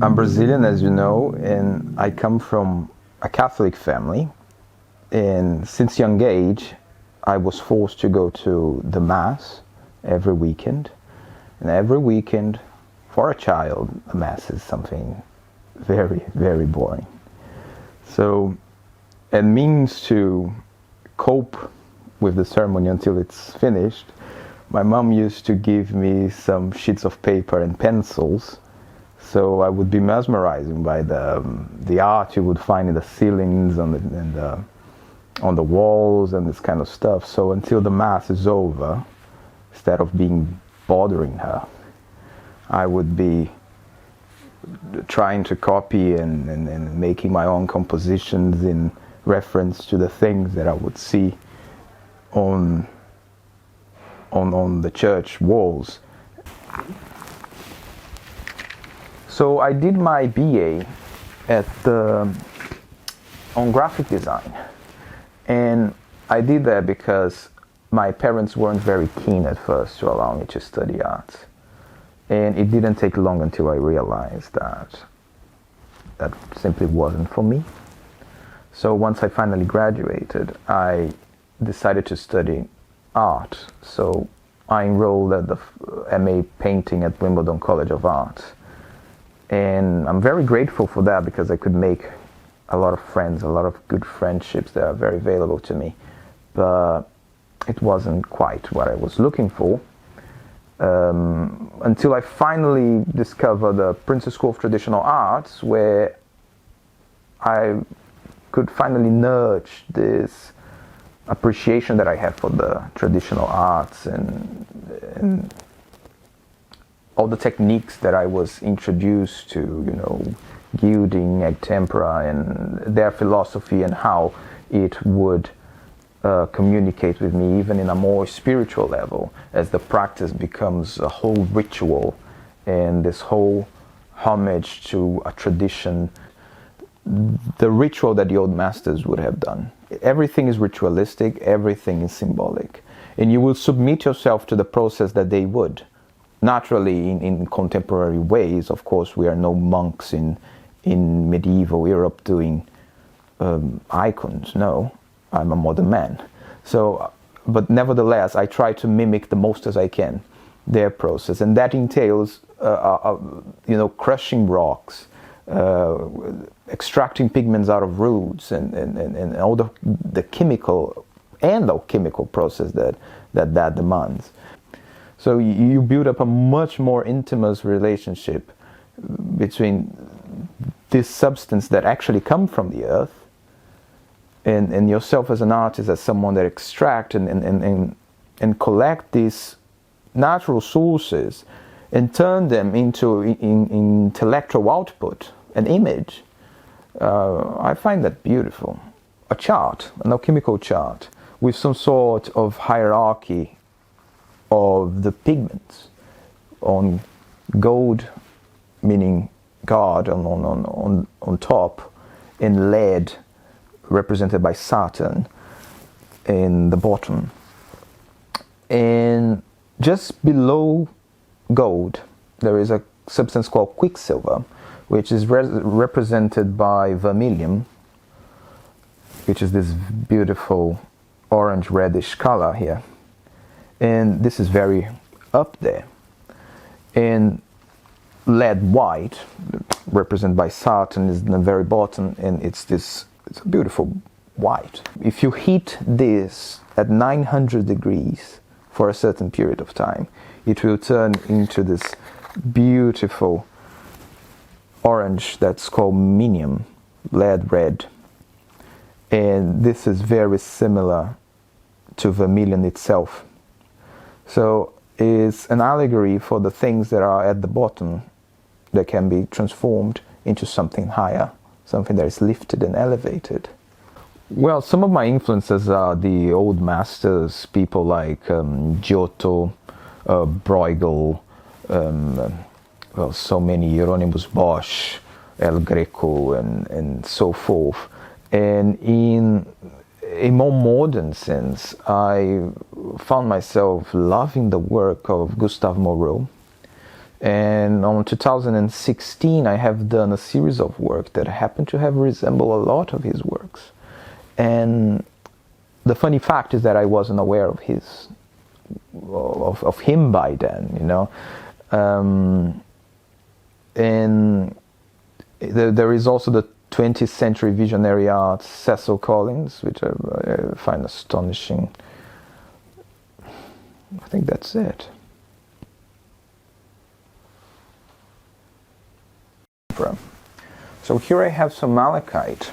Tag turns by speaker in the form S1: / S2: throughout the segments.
S1: I'm Brazilian, as you know, and I come from a Catholic family. And since young age, I was forced to go to the Mass every weekend. And every weekend, for a child, a Mass is something very, very boring. So, a means to cope with the ceremony until it's finished, my mom used to give me some sheets of paper and pencils. So I would be mesmerized by the art you would find in the ceilings and on the walls and this kind of stuff. So until the Mass is over, instead of being bothering her, I would be trying to copy and making my own compositions in reference to the things that I would see on the church walls. So I did my BA on graphic design, and I did that because my parents weren't very keen at first to allow me to study arts, and it didn't take long until I realized that that simply wasn't for me. So once I finally graduated, I decided to study art. So I enrolled at the MA Painting at Wimbledon College of Art. And I'm very grateful for that because I could make a lot of friends, a lot of good friendships that are very valuable to me. But it wasn't quite what I was looking for until I finally discovered the Prince's School of Traditional Arts, where I could finally nurture this appreciation that I have for the traditional arts and all the techniques that I was introduced to, gilding, egg tempera, and their philosophy and how it would communicate with me even in a more spiritual level as the practice becomes a whole ritual and this whole homage to a tradition, the ritual that the old masters would have done. Everything is ritualistic, everything is symbolic, and you will submit yourself to the process that they would. Naturally, in contemporary ways, of course, we are no monks in medieval Europe doing icons. No, I'm a modern man. So, but nevertheless, I try to mimic the most as I can their process, and that entails, crushing rocks, extracting pigments out of roots, and all the chemical and alchemical process that demands. So you build up a much more intimate relationship between this substance that actually comes from the earth and yourself as an artist, as someone that extract and collect these natural sources and turn them into intellectual output, an image. I find that beautiful. A chart, an alchemical chart, with some sort of hierarchy of the pigments, on gold, meaning God, on top, and lead, represented by Saturn, in the bottom. And just below gold, there is a substance called quicksilver, which is represented by vermilion, which is this beautiful orange reddish color here. And this is very up there. And lead white, represented by Saturn, is in the very bottom, and it's a beautiful white. If you heat this at 900 degrees for a certain period of time, it will turn into this beautiful orange that's called minium, lead red. And this is very similar to vermilion itself. So it's an allegory for the things that are at the bottom that can be transformed into something higher, something that is lifted and elevated. Well, some of my influences are the old masters, people like Giotto, Bruegel, well, so many, Hieronymus Bosch, El Greco, and so forth. And in a more modern sense, I found myself loving the work of Gustave Moreau. And on 2016, I have done a series of work that happen to have resembled a lot of his works. And the funny fact is that I wasn't aware of him by then, you know. And there is also the 20th century visionary art, Cecil Collins, which I find astonishing. I think that's it. So here I have some malachite.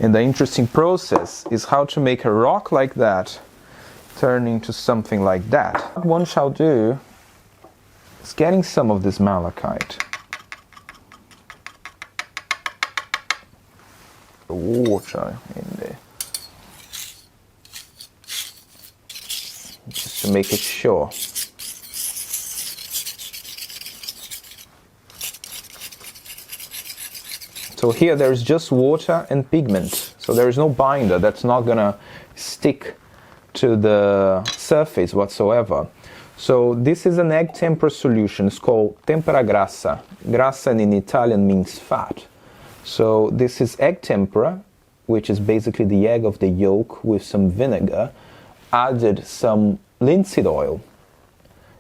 S1: And the interesting process is how to make a rock like that turn into something like that. What one shall do is getting some of this malachite, water in there, just to make it sure. So here there is just water and pigment, so there is no binder that's not gonna stick to the surface whatsoever. So this is an egg tempera solution. It's called tempera grassa. Grassa in Italian means fat. So this is egg tempera, which is basically the egg of the yolk with some vinegar, added some linseed oil,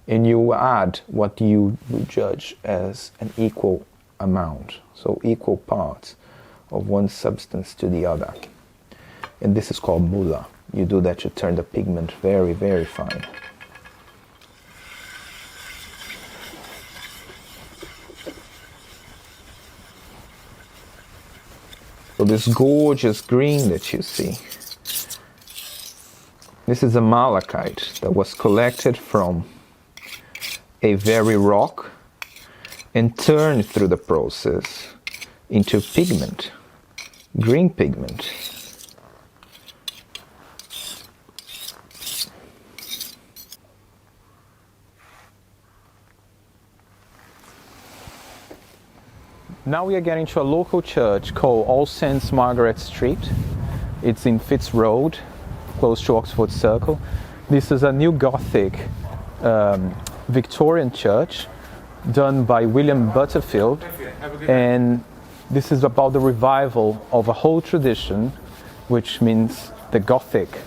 S1: and you add what you would judge as an equal amount, so equal parts of one substance to the other. And this is called bulla. You do that to turn the pigment very, very fine. So this gorgeous green that you see, this is a malachite that was collected from a very rock and turned through the process into pigment, green pigment. Now we are getting to a local church called All Saints Margaret Street. It's in Fitz Road, close to Oxford Circle. This is a new Gothic Victorian church done by William Butterfield, and this is about the revival of a whole tradition, which means the Gothic.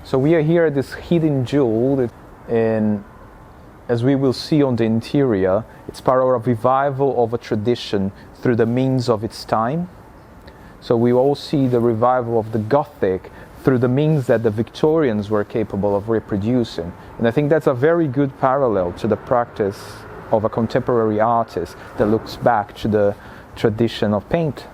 S1: So we are here at this hidden jewel, and as we will see on the interior, it's part of a revival of a tradition through the means of its time. So we all see the revival of the Gothic through the means that the Victorians were capable of reproducing. And I think that's a very good parallel to the practice of a contemporary artist that looks back to the tradition of paint.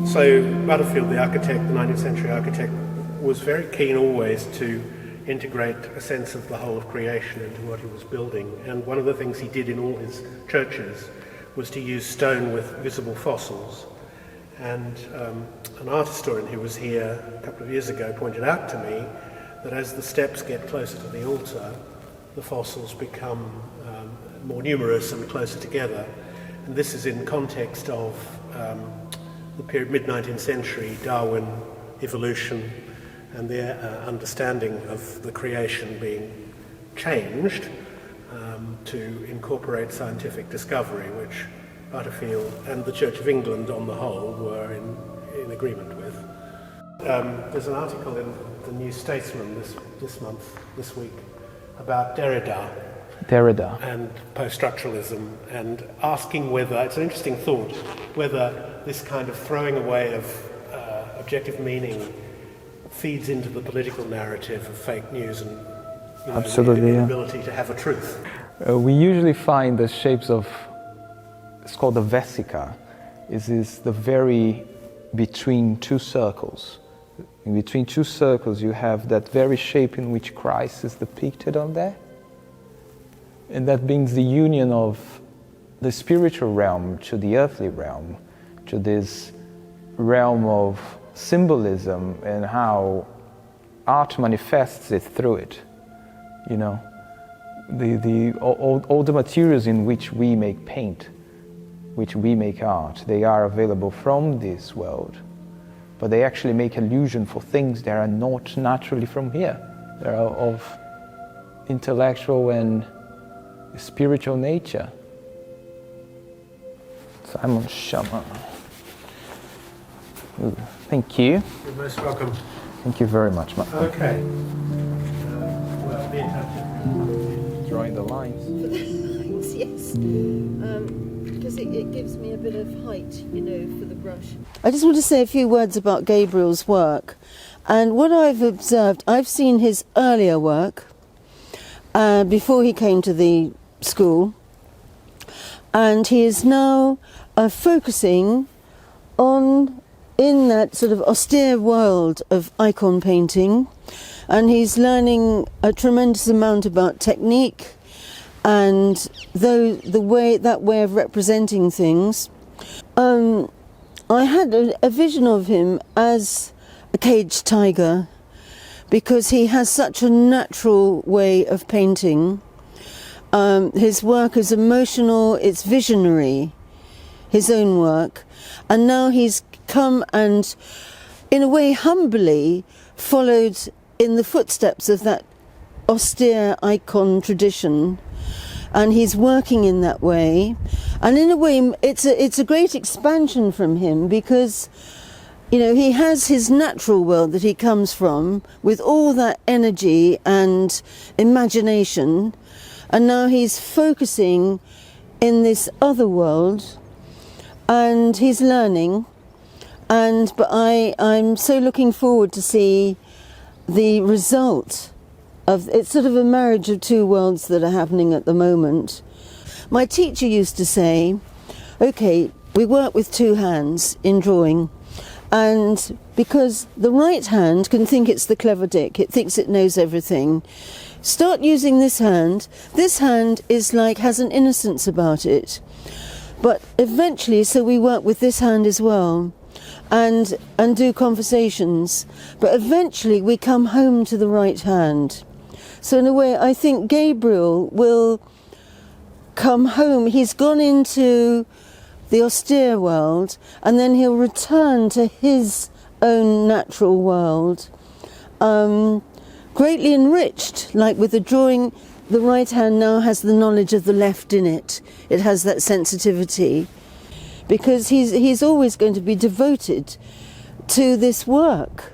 S2: So Butterfield, the architect, the 19th century architect, was very keen always to integrate a sense of the whole of creation into what he was building. And one of the things he did in all his churches was to use stone with visible fossils. And an art historian who was here a couple of years ago pointed out to me that as the steps get closer to the altar, the fossils become more numerous and closer together. And this is in context of the period mid-19th century, Darwin, evolution, and their understanding of the creation being changed to incorporate scientific discovery, which Butterfield and the Church of England on the whole were in agreement with. There's an article in the New Statesman this week, about Derrida and post-structuralism, and asking whether, it's an interesting thought, whether this kind of throwing away of objective meaning feeds into the political narrative of fake news and
S1: Absolutely,
S2: the
S1: yeah.
S2: ability to have a truth.
S1: We usually find the shapes of, it's called the vesica, is the very between two circles. In between two circles you have that very shape in which Christ is depicted on there. And that brings the union of the spiritual realm to the earthly realm, to this realm of symbolism and how art manifests it through it. You know, all the materials in which we make paint, which we make art, they are available from this world, but they actually make allusion for things that are not naturally from here. They are of intellectual and spiritual nature. Simon Schama. Thank you.
S2: You're most welcome.
S1: Thank you very much, Matt.
S2: Okay. Well, be in touch.
S1: Drawing the lines.
S3: Thanks, yes. Because it gives me a bit of height, you know, for the brush. I just want to say a few words about Gabriel's work. And what I've observed, I've seen his earlier work before he came to the school. And he is now focusing on, in that sort of austere world of icon painting. And he's learning a tremendous amount about technique and that way of representing things. I had a vision of him as a caged tiger because he has such a natural way of painting. His work is emotional, it's visionary, his own work. And now he's come and, in a way humbly, followed in the footsteps of that austere icon tradition, and he's working in that way. And in a way it's a great expansion from him, because you know he has his natural world that he comes from with all that energy and imagination, and now he's focusing in this other world and he's learning. But I'm so looking forward to see the result of, it's sort of a marriage of two worlds that are happening at the moment. My teacher used to say, okay, we work with two hands in drawing, and because the right hand can think it's the clever dick, it thinks it knows everything. Start using this hand. This hand is like, has an innocence about it. But eventually, so we work with this hand as well, and do conversations. But eventually we come home to the right hand. So in a way, I think Gabriel will come home. He's gone into the austere world, and then he'll return to his own natural world, greatly enriched, like with the drawing. The right hand now has the knowledge of the left in it. It has that sensitivity, because he's always going to be devoted to this work.